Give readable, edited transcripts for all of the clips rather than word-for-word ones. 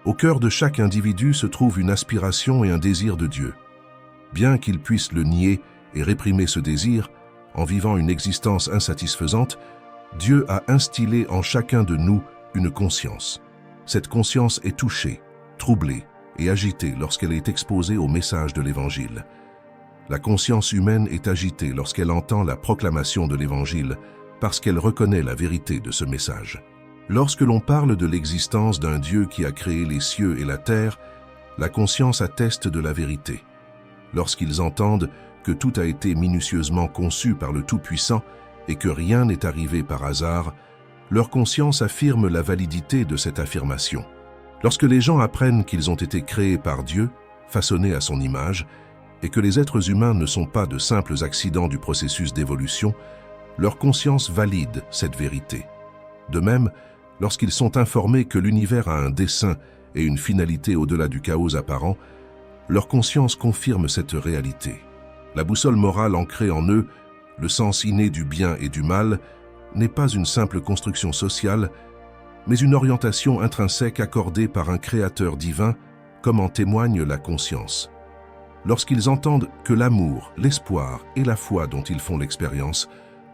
Au cœur de chaque individu se trouve une aspiration et un désir de Dieu. Bien qu'il puisse le nier et réprimer ce désir, en vivant une existence insatisfaisante, Dieu a instillé en chacun de nous une conscience. Cette conscience est touchée, troublée et agitée lorsqu'elle est exposée au message de l'Évangile. La conscience humaine est agitée lorsqu'elle entend la proclamation de l'Évangile, parce qu'elle reconnaît la vérité de ce message. Lorsque l'on parle de l'existence d'un Dieu qui a créé les cieux et la terre, la conscience atteste de la vérité. Lorsqu'ils entendent que tout a été minutieusement conçu par le Tout-Puissant et que rien n'est arrivé par hasard, leur conscience affirme la validité de cette affirmation. Lorsque les gens apprennent qu'ils ont été créés par Dieu, façonnés à son image, et que les êtres humains ne sont pas de simples accidents du processus d'évolution, leur conscience valide cette vérité. De même, lorsqu'ils sont informés que l'univers a un dessein et une finalité au-delà du chaos apparent, leur conscience confirme cette réalité. La boussole morale ancrée en eux, le sens inné du bien et du mal, n'est pas une simple construction sociale, mais une orientation intrinsèque accordée par un créateur divin, comme en témoigne la conscience. Lorsqu'ils entendent que l'amour, l'espoir et la foi dont ils font l'expérience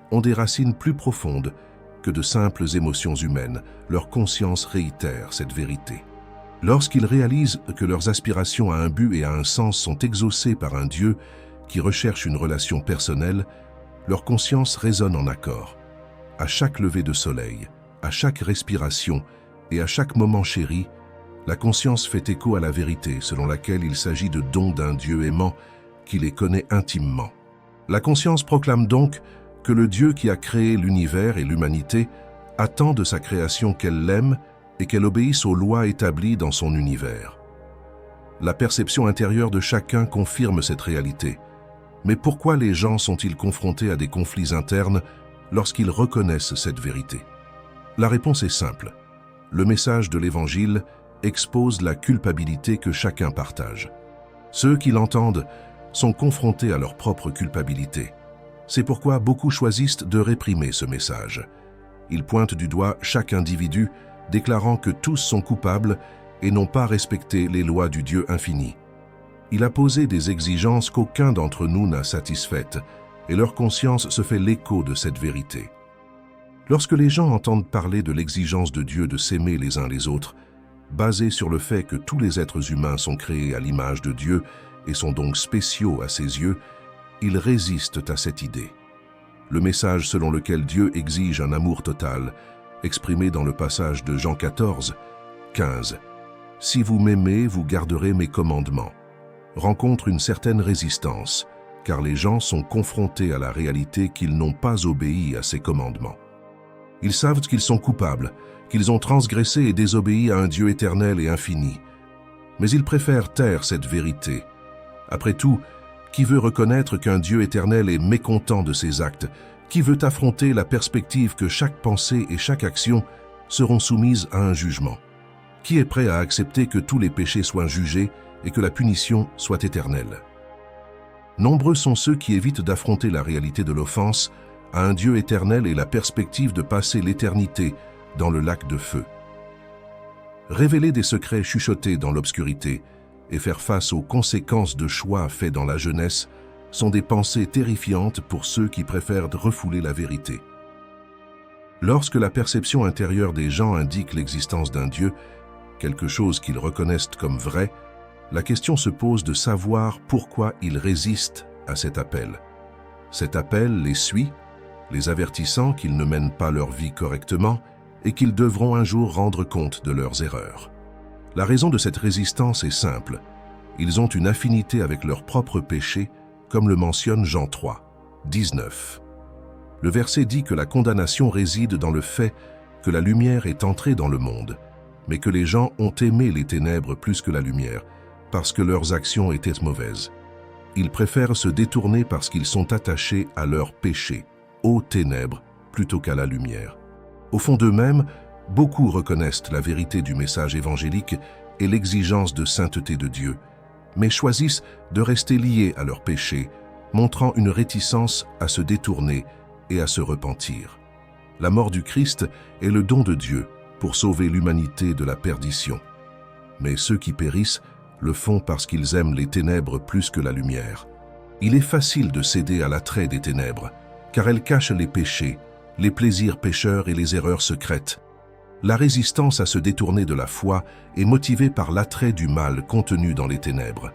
ont des racines plus profondes que de simples émotions humaines, leur conscience réitère cette vérité. Lorsqu'ils réalisent que leurs aspirations à un but et à un sens sont exaucées par un Dieu qui recherche une relation personnelle, leur conscience résonne en accord. À chaque lever de soleil, à chaque respiration et à chaque moment chéri, la conscience fait écho à la vérité selon laquelle il s'agit de dons d'un Dieu aimant qui les connaît intimement. La conscience proclame donc que le Dieu qui a créé l'univers et l'humanité attend de sa création qu'elle l'aime et qu'elle obéisse aux lois établies dans son univers. La perception intérieure de chacun confirme cette réalité. Mais pourquoi les gens sont-ils confrontés à des conflits internes lorsqu'ils reconnaissent cette vérité? La réponse est simple. Le message de l'Évangile expose la culpabilité que chacun partage. Ceux qui l'entendent sont confrontés à leur propre culpabilité. C'est pourquoi beaucoup choisissent de réprimer ce message. Ils pointent du doigt chaque individu, déclarant que tous sont coupables et n'ont pas respecté les lois du Dieu infini. Il a posé des exigences qu'aucun d'entre nous n'a satisfaites, et leur conscience se fait l'écho de cette vérité. Lorsque les gens entendent parler de l'exigence de Dieu de s'aimer les uns les autres, basée sur le fait que tous les êtres humains sont créés à l'image de Dieu et sont donc spéciaux à ses yeux, ils résistent à cette idée. Le message selon lequel Dieu exige un amour total, exprimé dans le passage de Jean 14, 15, « Si vous m'aimez, vous garderez mes commandements », rencontre une certaine résistance, car les gens sont confrontés à la réalité qu'ils n'ont pas obéi à ces commandements. Ils savent qu'ils sont coupables, qu'ils ont transgressé et désobéi à un Dieu éternel et infini. Mais ils préfèrent taire cette vérité. Après tout, qui veut reconnaître qu'un Dieu éternel est mécontent de ses actes? Qui veut affronter la perspective que chaque pensée et chaque action seront soumises à un jugement? Qui est prêt à accepter que tous les péchés soient jugés et que la punition soit éternelle? Nombreux sont ceux qui évitent d'affronter la réalité de l'offense à un Dieu éternel et la perspective de passer l'éternité dans le lac de feu. Révéler des secrets chuchotés dans l'obscurité et faire face aux conséquences de choix faits dans la jeunesse sont des pensées terrifiantes pour ceux qui préfèrent refouler la vérité. Lorsque la perception intérieure des gens indique l'existence d'un Dieu, quelque chose qu'ils reconnaissent comme vrai, la question se pose de savoir pourquoi ils résistent à cet appel. Cet appel les suit, les avertissant qu'ils ne mènent pas leur vie correctement et qu'ils devront un jour rendre compte de leurs erreurs. La raison de cette résistance est simple. Ils ont une affinité avec leurs propres péchés, comme le mentionne Jean 3, 19. Le verset dit que la condamnation réside dans le fait que la lumière est entrée dans le monde, mais que les gens ont aimé les ténèbres plus que la lumière, parce que leurs actions étaient mauvaises. Ils préfèrent se détourner parce qu'ils sont attachés à leurs péchés, aux ténèbres, plutôt qu'à la lumière. Au fond d'eux-mêmes, beaucoup reconnaissent la vérité du message évangélique et l'exigence de sainteté de Dieu, mais choisissent de rester liés à leurs péchés, montrant une réticence à se détourner et à se repentir. La mort du Christ est le don de Dieu pour sauver l'humanité de la perdition. mais ceux qui périssent le font parce qu'ils aiment les ténèbres plus que la lumière. Il est facile de céder à l'attrait des ténèbres, car elles cachent les péchés, les plaisirs pécheurs et les erreurs secrètes. La résistance à se détourner de la foi est motivée par l'attrait du mal contenu dans les ténèbres.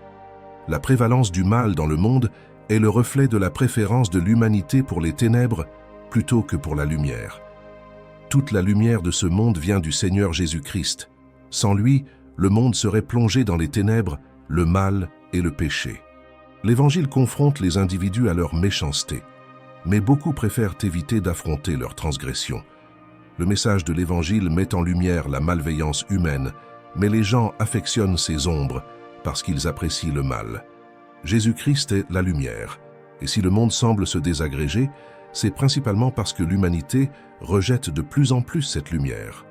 La prévalence du mal dans le monde est le reflet de la préférence de l'humanité pour les ténèbres plutôt que pour la lumière. Toute la lumière de ce monde vient du Seigneur Jésus-Christ. Sans lui, le monde serait plongé dans les ténèbres, le mal et le péché. L'Évangile confronte les individus à leur méchanceté, mais beaucoup préfèrent éviter d'affronter leurs transgressions. Le message de l'Évangile met en lumière la malveillance humaine, mais les gens affectionnent ces ombres parce qu'ils apprécient le mal. Jésus-Christ est la lumière, et si le monde semble se désagréger, c'est principalement parce que l'humanité rejette de plus en plus cette lumière.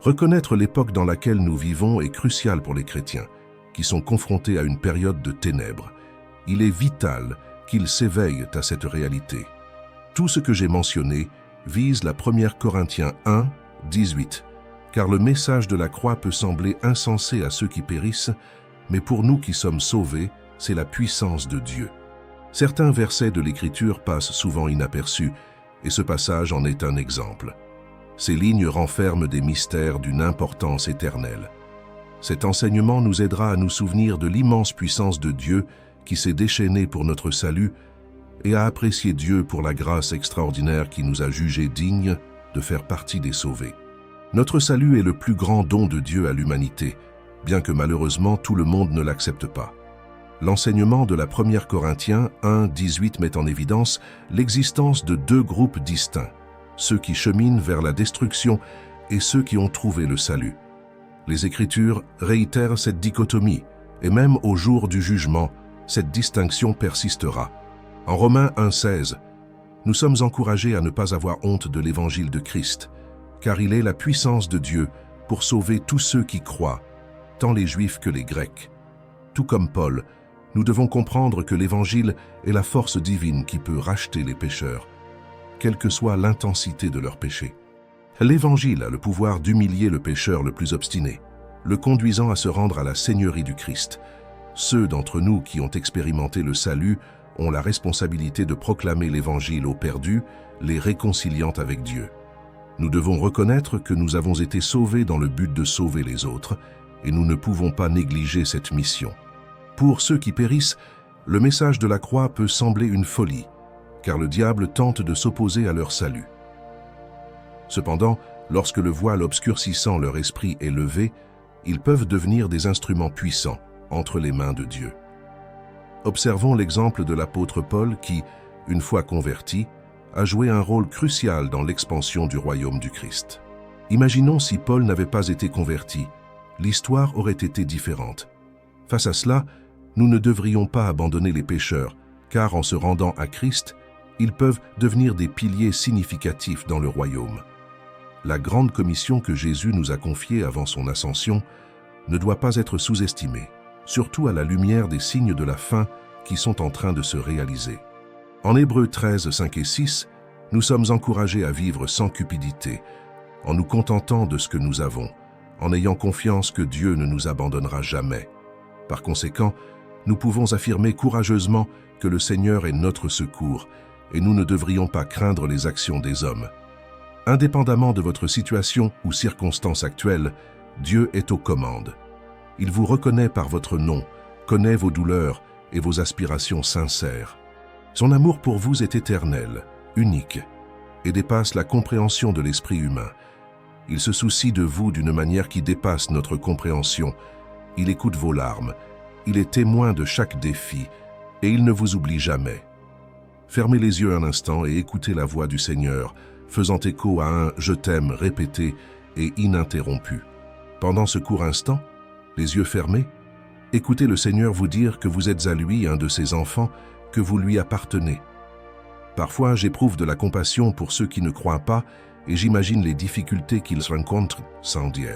Reconnaître l'époque dans laquelle nous vivons est crucial pour les chrétiens, qui sont confrontés à une période de ténèbres. Il est vital qu'ils s'éveillent à cette réalité. Tout ce que j'ai mentionné vise la 1 Corinthiens 1, 18, car le message de la croix peut sembler insensé à ceux qui périssent, mais pour nous qui sommes sauvés, c'est la puissance de Dieu. Certains versets de l'Écriture passent souvent inaperçus, et ce passage en est un exemple. Ces lignes renferment des mystères d'une importance éternelle. Cet enseignement nous aidera à nous souvenir de l'immense puissance de Dieu qui s'est déchaînée pour notre salut et à apprécier Dieu pour la grâce extraordinaire qui nous a jugés dignes de faire partie des sauvés. Notre salut est le plus grand don de Dieu à l'humanité, bien que malheureusement tout le monde ne l'accepte pas. L'enseignement de la 1 Corinthiens 1, 18 met en évidence l'existence de deux groupes distincts, ceux qui cheminent vers la destruction et ceux qui ont trouvé le salut. Les Écritures réitèrent cette dichotomie, et même au jour du jugement, cette distinction persistera. En Romains 1, 16, nous sommes encouragés à ne pas avoir honte de l'Évangile de Christ, car il est la puissance de Dieu pour sauver tous ceux qui croient, tant les Juifs que les Grecs. Tout comme Paul, nous devons comprendre que l'Évangile est la force divine qui peut racheter les pécheurs, quelle que soit l'intensité de leur péché. L'Évangile a le pouvoir d'humilier le pécheur le plus obstiné, le conduisant à se rendre à la Seigneurie du Christ. Ceux d'entre nous qui ont expérimenté le salut ont la responsabilité de proclamer l'Évangile aux perdus, les réconciliant avec Dieu. Nous devons reconnaître que nous avons été sauvés dans le but de sauver les autres, et nous ne pouvons pas négliger cette mission. Pour ceux qui périssent, le message de la croix peut sembler une folie, car le diable tente de s'opposer à leur salut. Cependant, lorsque le voile obscurcissant leur esprit est levé, ils peuvent devenir des instruments puissants entre les mains de Dieu. Observons l'exemple de l'apôtre Paul qui, une fois converti, a joué un rôle crucial dans l'expansion du royaume du Christ. Imaginons si Paul n'avait pas été converti, l'histoire aurait été différente. Face à cela, nous ne devrions pas abandonner les pécheurs, car en se rendant à Christ, ils peuvent devenir des piliers significatifs dans le royaume. La grande commission que Jésus nous a confiée avant son ascension ne doit pas être sous-estimée, surtout à la lumière des signes de la fin qui sont en train de se réaliser. En Hébreux 13, 5 et 6, nous sommes encouragés à vivre sans cupidité, en nous contentant de ce que nous avons, en ayant confiance que Dieu ne nous abandonnera jamais. Par conséquent, nous pouvons affirmer courageusement que le Seigneur est notre secours et nous ne devrions pas craindre les actions des hommes. Indépendamment de votre situation ou circonstances actuelles, Dieu est aux commandes. Il vous reconnaît par votre nom, connaît vos douleurs et vos aspirations sincères. Son amour pour vous est éternel, unique, et dépasse la compréhension de l'esprit humain. Il se soucie de vous d'une manière qui dépasse notre compréhension. Il écoute vos larmes, il est témoin de chaque défi, et il ne vous oublie jamais. Fermez les yeux un instant et écoutez la voix du Seigneur, faisant écho à un « je t'aime » répété et ininterrompu. Pendant ce court instant, les yeux fermés, écoutez le Seigneur vous dire que vous êtes à lui un de ses enfants, que vous lui appartenez. Parfois, j'éprouve de la compassion pour ceux qui ne croient pas et j'imagine les difficultés qu'ils rencontrent sans Dieu.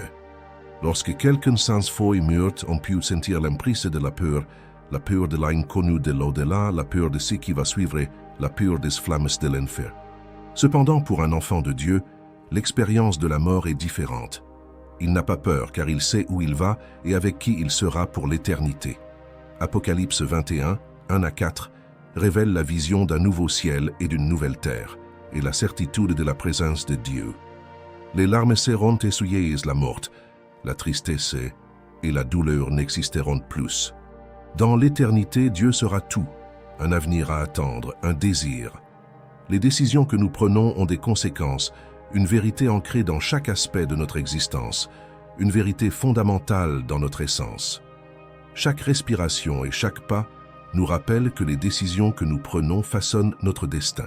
Lorsque quelqu'un sans foi meurt, on peut sentir l'emprise de la peur de l'inconnu de l'au-delà, la peur de ce qui va suivre, la peur des flammes de l'enfer. Cependant, pour un enfant de Dieu, l'expérience de la mort est différente. Il n'a pas peur car il sait où il va et avec qui il sera pour l'éternité. Apocalypse 21, 1-4 révèle la vision d'un nouveau ciel et d'une nouvelle terre et la certitude de la présence de Dieu. Les larmes seront essuyées la mort, la tristesse et la douleur n'existeront plus. Dans l'éternité, Dieu sera tout, un avenir à attendre, un désir. Les décisions que nous prenons ont des conséquences, une vérité ancrée dans chaque aspect de notre existence, une vérité fondamentale dans notre essence. Chaque respiration et chaque pas nous rappellent que les décisions que nous prenons façonnent notre destin,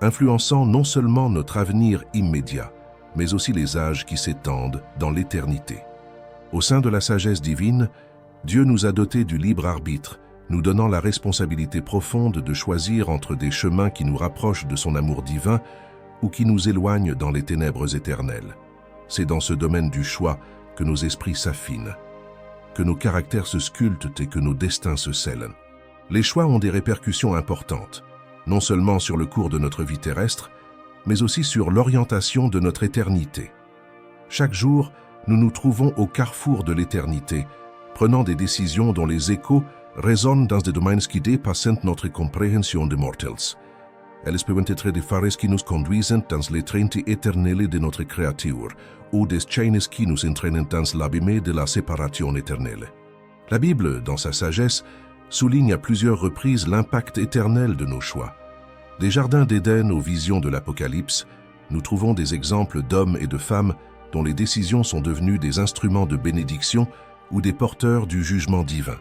influençant non seulement notre avenir immédiat, mais aussi les âges qui s'étendent dans l'éternité. Au sein de la sagesse divine, Dieu nous a dotés du libre arbitre, nous donnant la responsabilité profonde de choisir entre des chemins qui nous rapprochent de son amour divin ou qui nous éloignent dans les ténèbres éternelles. C'est dans ce domaine du choix que nos esprits s'affinent, que nos caractères se sculptent et que nos destins se scellent. Les choix ont des répercussions importantes, non seulement sur le cours de notre vie terrestre, mais aussi sur l'orientation de notre éternité. Chaque jour, nous nous trouvons au carrefour de l'éternité, prenant des décisions dont les échos résonnent dans des domaines qui dépassent notre compréhension de mortels. Elles peuvent être des phares qui nous conduisent dans les trains éternels de notre créature, ou des chaînes qui nous entraînent dans l'abîme de la séparation éternelle. La Bible, dans sa sagesse, souligne à plusieurs reprises l'impact éternel de nos choix. Des jardins d'Éden aux visions de l'Apocalypse, nous trouvons des exemples d'hommes et de femmes dont les décisions sont devenues des instruments de bénédiction ou des porteurs du jugement divin.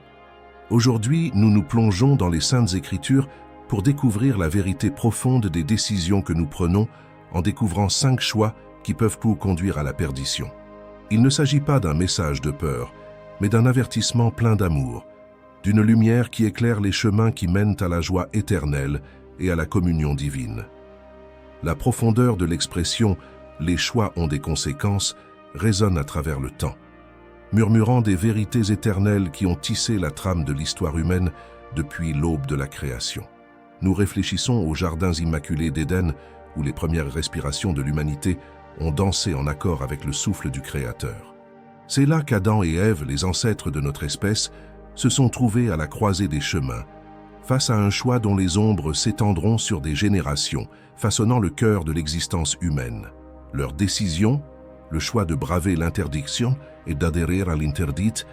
Aujourd'hui, nous nous plongeons dans les Saintes Écritures pour découvrir la vérité profonde des décisions que nous prenons en découvrant 5 choix qui peuvent nous conduire à la perdition. Il ne s'agit pas d'un message de peur, mais d'un avertissement plein d'amour, d'une lumière qui éclaire les chemins qui mènent à la joie éternelle et à la communion divine. La profondeur de l'expression « les choix ont des conséquences » résonne à travers le temps, murmurant des vérités éternelles qui ont tissé la trame de l'histoire humaine depuis l'aube de la création. Nous réfléchissons aux jardins immaculés d'Éden où les premières respirations de l'humanité ont dansé en accord avec le souffle du Créateur. C'est là qu'Adam et Ève, les ancêtres de notre espèce, se sont trouvés à la croisée des chemins, face à un choix dont les ombres s'étendront sur des générations, façonnant le cœur de l'existence humaine. Leur décision, le choix de braver l'interdiction et d'adhérer à l'interdit,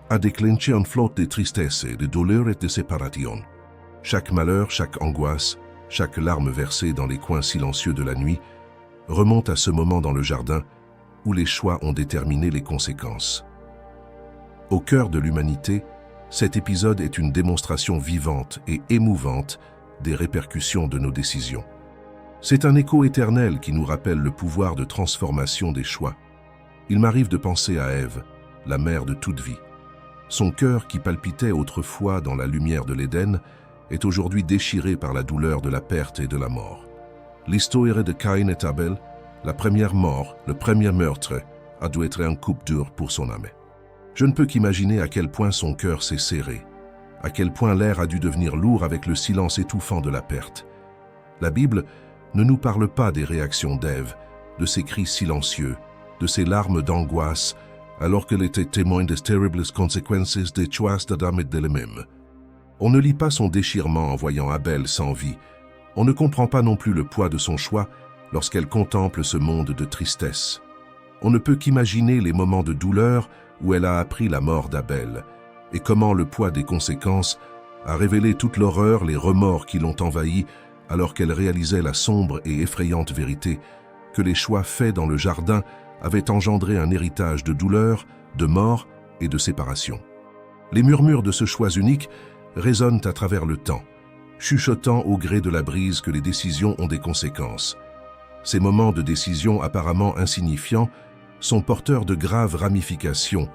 a déclenché une flotte de tristesse, de douleur et de séparation. Chaque malheur, chaque angoisse, chaque larme versée dans les coins silencieux de la nuit remonte à ce moment dans le jardin où les choix ont déterminé les conséquences. Au cœur de l'humanité, cet épisode est une démonstration vivante et émouvante des répercussions de nos décisions. C'est un écho éternel qui nous rappelle le pouvoir de transformation des choix. Il m'arrive de penser à Ève, la mère de toute vie. Son cœur qui palpitait autrefois dans la lumière de l'Éden est aujourd'hui déchiré par la douleur de la perte et de la mort. L'histoire de Caïn et Abel, la première mort, le premier meurtre, a dû être un coup dur pour son âme. Je ne peux qu'imaginer à quel point son cœur s'est serré, à quel point l'air a dû devenir lourd avec le silence étouffant de la perte. La Bible ne nous parle pas des réactions d'Ève, de ses cris silencieux, de ses larmes d'angoisse, alors qu'elle était témoin des terribles conséquences des choix d'Adam et d'elle-même. On ne lit pas son déchirement en voyant Abel sans vie. On ne comprend pas non plus le poids de son choix lorsqu'elle contemple ce monde de tristesse. On ne peut qu'imaginer les moments de douleur où elle a appris la mort d'Abel, et comment le poids des conséquences a révélé toute l'horreur, les remords qui l'ont envahie alors qu'elle réalisait la sombre et effrayante vérité que les choix faits dans le jardin avaient engendré un héritage de douleur, de mort et de séparation. Les murmures de ce choix unique résonnent à travers le temps, chuchotant au gré de la brise que les décisions ont des conséquences. Ces moments de décision apparemment insignifiants sont porteurs de graves ramifications,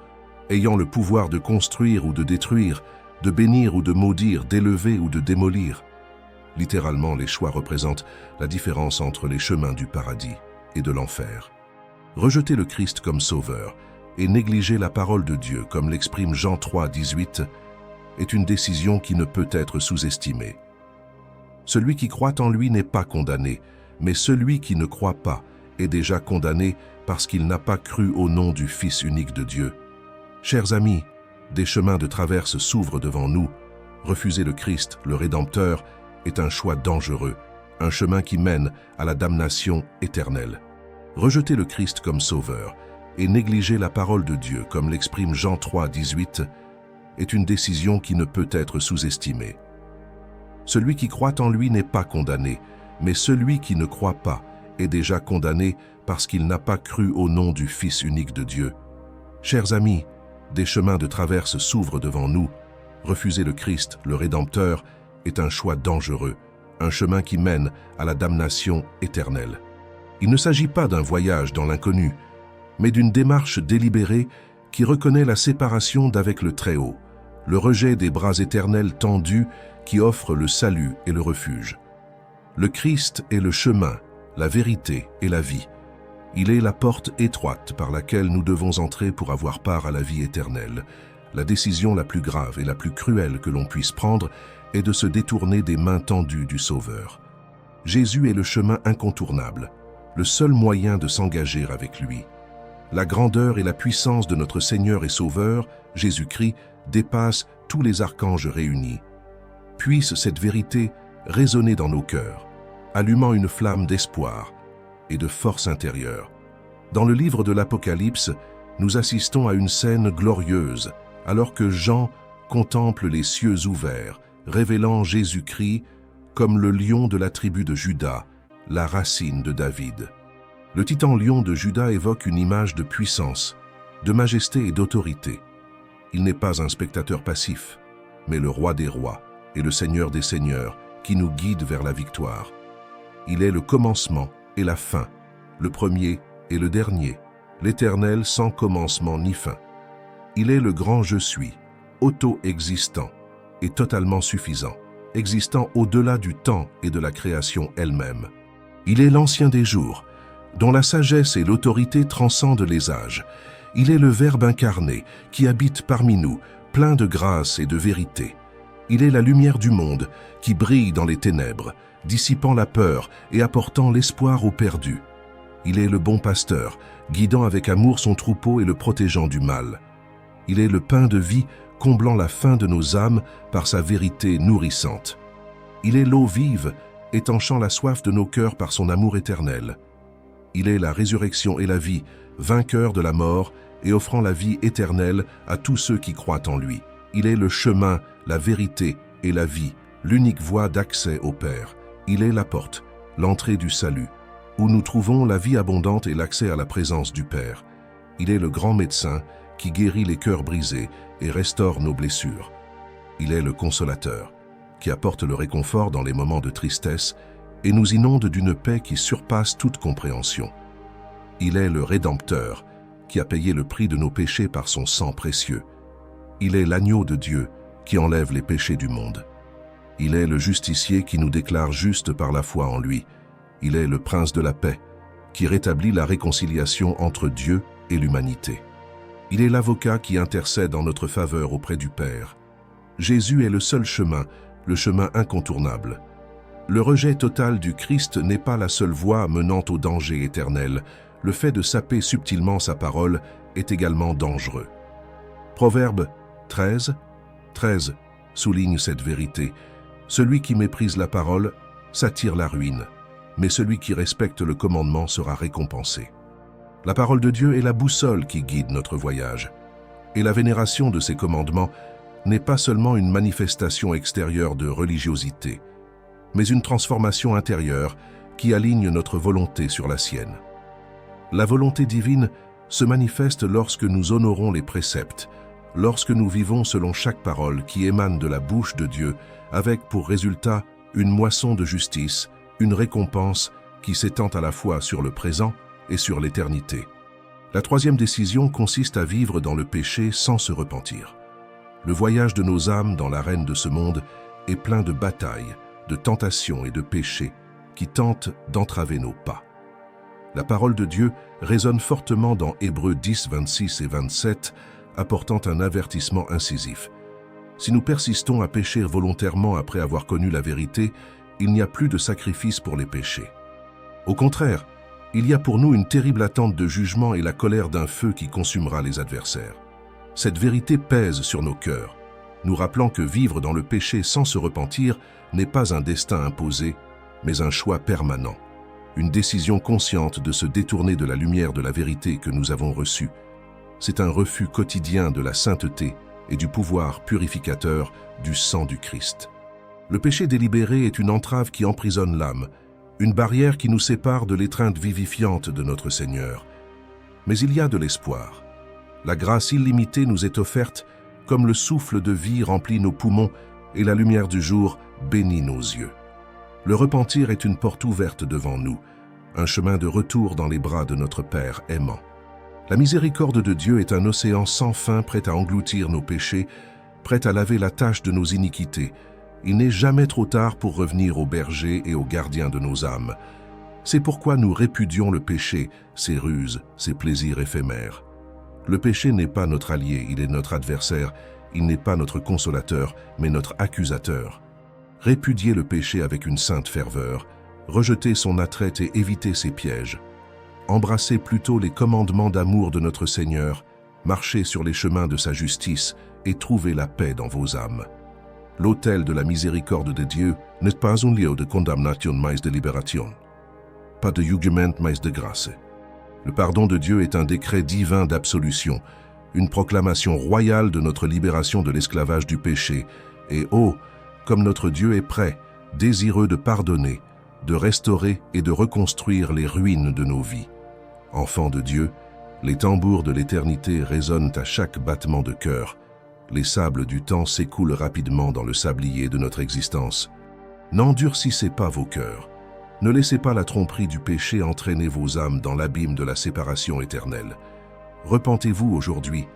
ayant le pouvoir de construire ou de détruire, de bénir ou de maudire, d'élever ou de démolir. Littéralement, les choix représentent la différence entre les chemins du paradis et de l'enfer. Rejeter le Christ comme sauveur et négliger la parole de Dieu, comme l'exprime Jean 3, 18, est une décision qui ne peut être sous-estimée. Celui qui croit en lui n'est pas condamné, mais celui qui ne croit pas est déjà condamné parce qu'il n'a pas cru au nom du Fils unique de Dieu. Chers amis, des chemins de traverse s'ouvrent devant nous. Refuser le Christ, le Rédempteur, est un choix dangereux, un chemin qui mène à la damnation éternelle. Rejeter le Christ comme sauveur et négliger la parole de Dieu, comme l'exprime Jean 3, 18, est une décision qui ne peut être sous-estimée. Celui qui croit en lui n'est pas condamné, mais celui qui ne croit pas est déjà condamné parce qu'il n'a pas cru au nom du Fils unique de Dieu. Chers amis, des chemins de traverse s'ouvrent devant nous. Refuser le Christ, le Rédempteur, est un choix dangereux, un chemin qui mène à la damnation éternelle. Il ne s'agit pas d'un voyage dans l'inconnu, mais d'une démarche délibérée qui reconnaît la séparation d'avec le Très-Haut, le rejet des bras éternels tendus qui offrent le salut et le refuge. Le Christ est le chemin, la vérité et la vie. Il est la porte étroite par laquelle nous devons entrer pour avoir part à la vie éternelle. La décision la plus grave et la plus cruelle que l'on puisse prendre est de se détourner des mains tendues du Sauveur. Jésus est le chemin incontournable, le seul moyen de s'engager avec lui. La grandeur et la puissance de notre Seigneur et Sauveur, Jésus-Christ, dépassent tous les archanges réunis. Puisse cette vérité résonner dans nos cœurs, allumant une flamme d'espoir et de force intérieure. Dans le livre de l'Apocalypse, nous assistons à une scène glorieuse, alors que Jean contemple les cieux ouverts, révélant Jésus-Christ comme le lion de la tribu de Juda, la racine de David. Le titan lion de Juda évoque une image de puissance, de majesté et d'autorité. Il n'est pas un spectateur passif, mais le roi des rois et le seigneur des seigneurs qui nous guide vers la victoire. Il est le commencement et la fin, le premier et le dernier, l'éternel sans commencement ni fin. Il est le grand je suis, auto-existant et totalement suffisant, existant au-delà du temps et de la création elle-même. Il est l'ancien des jours, dont la sagesse et l'autorité transcendent les âges. Il est le Verbe incarné qui habite parmi nous, plein de grâce et de vérité. Il est la lumière du monde qui brille dans les ténèbres, dissipant la peur et apportant l'espoir aux perdus. Il est le bon pasteur, guidant avec amour son troupeau et le protégeant du mal. Il est le pain de vie, comblant la faim de nos âmes par sa vérité nourrissante. Il est l'eau vive, étanchant la soif de nos cœurs par son amour éternel. Il est la résurrection et la vie, vainqueur de la mort et offrant la vie éternelle à tous ceux qui croient en lui. Il est le chemin, la vérité et la vie, l'unique voie d'accès au Père. Il est la porte, l'entrée du salut, où nous trouvons la vie abondante et l'accès à la présence du Père. Il est le grand médecin qui guérit les cœurs brisés et restaure nos blessures. Il est le consolateur, qui apporte le réconfort dans les moments de tristesse et nous inonde d'une paix qui surpasse toute compréhension. Il est le Rédempteur, qui a payé le prix de nos péchés par son sang précieux. Il est l'agneau de Dieu qui enlève les péchés du monde. Il est le justicier qui nous déclare justes par la foi en lui. Il est le prince de la paix, qui rétablit la réconciliation entre Dieu et l'humanité. Il est l'avocat qui intercède en notre faveur auprès du Père. Jésus est le seul chemin, le chemin incontournable. Le rejet total du Christ n'est pas la seule voie menant au danger éternel. Le fait de saper subtilement sa parole est également dangereux. Proverbe 13 souligne cette vérité. Celui qui méprise la parole s'attire la ruine, mais celui qui respecte le commandement sera récompensé. La parole de Dieu est la boussole qui guide notre voyage. Et la vénération de ses commandements n'est pas seulement une manifestation extérieure de religiosité, mais une transformation intérieure qui aligne notre volonté sur la sienne. La volonté divine se manifeste lorsque nous honorons les préceptes, lorsque nous vivons selon chaque parole qui émane de la bouche de Dieu, avec pour résultat une moisson de justice, une récompense qui s'étend à la fois sur le présent et sur l'éternité. La troisième décision consiste à vivre dans le péché sans se repentir. Le voyage de nos âmes dans l'arène de ce monde est plein de batailles, de tentations et de péchés qui tentent d'entraver nos pas. La parole de Dieu résonne fortement dans Hébreux 10, 26 et 27, apportant un avertissement incisif. Si nous persistons à pécher volontairement après avoir connu la vérité, il n'y a plus de sacrifice pour les péchés. Au contraire, il y a pour nous une terrible attente de jugement et la colère d'un feu qui consumera les adversaires. Cette vérité pèse sur nos cœurs, nous rappelant que vivre dans le péché sans se repentir n'est pas un destin imposé, mais un choix permanent, une décision consciente de se détourner de la lumière de la vérité que nous avons reçue. C'est un refus quotidien de la sainteté et du pouvoir purificateur du sang du Christ. Le péché délibéré est une entrave qui emprisonne l'âme, une barrière qui nous sépare de l'étreinte vivifiante de notre Seigneur. Mais il y a de l'espoir. La grâce illimitée nous est offerte comme le souffle de vie remplit nos poumons et la lumière du jour bénit nos yeux. Le repentir est une porte ouverte devant nous, un chemin de retour dans les bras de notre Père aimant. La miséricorde de Dieu est un océan sans fin prêt à engloutir nos péchés, prêt à laver la tache de nos iniquités. Il n'est jamais trop tard pour revenir au berger et au gardien de nos âmes. C'est pourquoi nous répudions le péché, ses ruses, ses plaisirs éphémères. Le péché n'est pas notre allié, il est notre adversaire. Il n'est pas notre consolateur, mais notre accusateur. Répudiez le péché avec une sainte ferveur, rejetez son attrait et évitez ses pièges. Embrassez plutôt les commandements d'amour de notre Seigneur, marchez sur les chemins de sa justice et trouvez la paix dans vos âmes. L'autel de la miséricorde de Dieu n'est pas un lieu de condamnation mais de libération, pas de jugement mais de grâce. Le pardon de Dieu est un décret divin d'absolution, une proclamation royale de notre libération de l'esclavage du péché. Et oh, comme notre Dieu est prêt, désireux de pardonner, de restaurer et de reconstruire les ruines de nos vies. Enfants de Dieu, les tambours de l'éternité résonnent à chaque battement de cœur. Les sables du temps s'écoulent rapidement dans le sablier de notre existence. N'endurcissez pas vos cœurs. Ne laissez pas la tromperie du péché entraîner vos âmes dans l'abîme de la séparation éternelle. Repentez-vous aujourd'hui,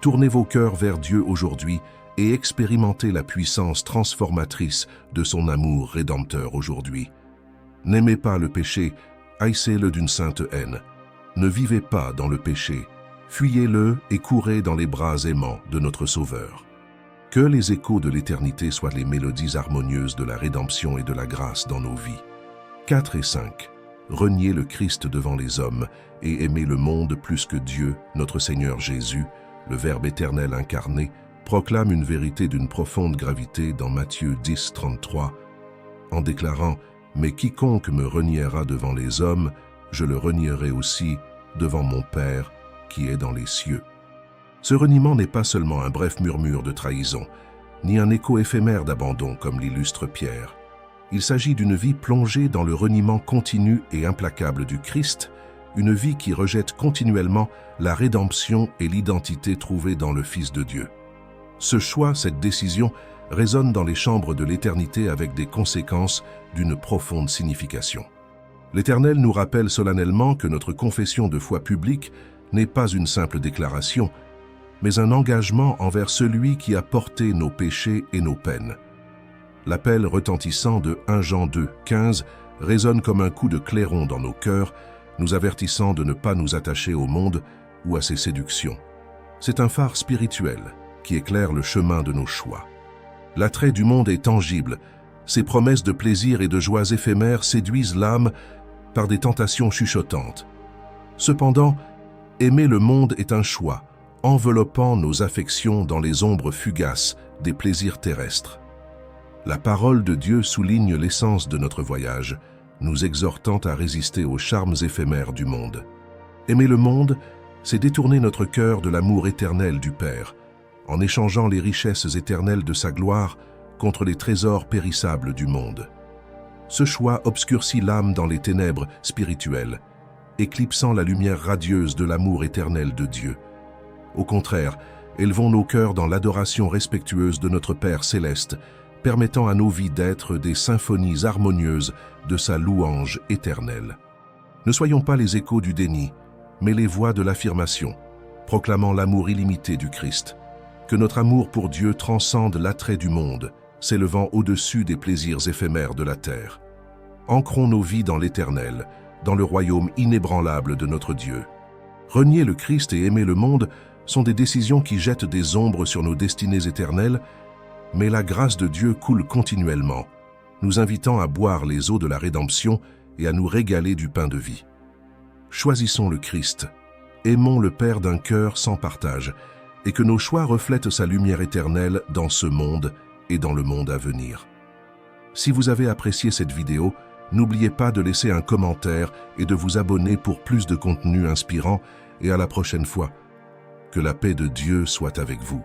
tournez vos cœurs vers Dieu aujourd'hui et expérimentez la puissance transformatrice de son amour rédempteur aujourd'hui. N'aimez pas le péché, haïssez-le d'une sainte haine. Ne vivez pas dans le péché, fuyez-le et courez dans les bras aimants de notre Sauveur. Que les échos de l'éternité soient les mélodies harmonieuses de la rédemption et de la grâce dans nos vies. 4 et 5. Reniez le Christ devant les hommes et aimez le monde plus que Dieu, notre Seigneur Jésus, le Verbe éternel incarné, proclame une vérité d'une profonde gravité dans Matthieu 10, 33, en déclarant « Mais quiconque me reniera devant les hommes, je le renierai aussi devant mon Père qui est dans les cieux. » Ce reniement n'est pas seulement un bref murmure de trahison, ni un écho éphémère d'abandon comme l'illustre Pierre. Il s'agit d'une vie plongée dans le reniement continu et implacable du Christ, une vie qui rejette continuellement la rédemption et l'identité trouvée dans le Fils de Dieu. Ce choix, cette décision, résonne dans les chambres de l'éternité avec des conséquences d'une profonde signification. L'Éternel nous rappelle solennellement que notre confession de foi publique n'est pas une simple déclaration, mais un engagement envers celui qui a porté nos péchés et nos peines. L'appel retentissant de 1 Jean 2, 15 résonne comme un coup de clairon dans nos cœurs, nous avertissant de ne pas nous attacher au monde ou à ses séductions. C'est un phare spirituel qui éclaire le chemin de nos choix. L'attrait du monde est tangible, ses promesses de plaisir et de joies éphémères séduisent l'âme par des tentations chuchotantes. Cependant, aimer le monde est un choix, enveloppant nos affections dans les ombres fugaces des plaisirs terrestres. La parole de Dieu souligne l'essence de notre voyage, nous exhortant à résister aux charmes éphémères du monde. Aimer le monde, c'est détourner notre cœur de l'amour éternel du Père, en échangeant les richesses éternelles de sa gloire contre les trésors périssables du monde. Ce choix obscurcit l'âme dans les ténèbres spirituelles, éclipsant la lumière radieuse de l'amour éternel de Dieu. Au contraire, élevons nos cœurs dans l'adoration respectueuse de notre Père céleste, permettant à nos vies d'être des symphonies harmonieuses de sa louange éternelle. Ne soyons pas les échos du déni, mais les voix de l'affirmation, proclamant l'amour illimité du Christ. Que notre amour pour Dieu transcende l'attrait du monde, s'élevant au-dessus des plaisirs éphémères de la terre. Ancrons nos vies dans l'éternel, dans le royaume inébranlable de notre Dieu. Renier le Christ et aimer le monde sont des décisions qui jettent des ombres sur nos destinées éternelles, mais la grâce de Dieu coule continuellement, nous invitant à boire les eaux de la rédemption et à nous régaler du pain de vie. Choisissons le Christ. Aimons le Père d'un cœur sans partage, et que nos choix reflètent sa lumière éternelle dans ce monde et dans le monde à venir. Si vous avez apprécié cette vidéo, n'oubliez pas de laisser un commentaire et de vous abonner pour plus de contenu inspirant, et à la prochaine fois. Que la paix de Dieu soit avec vous.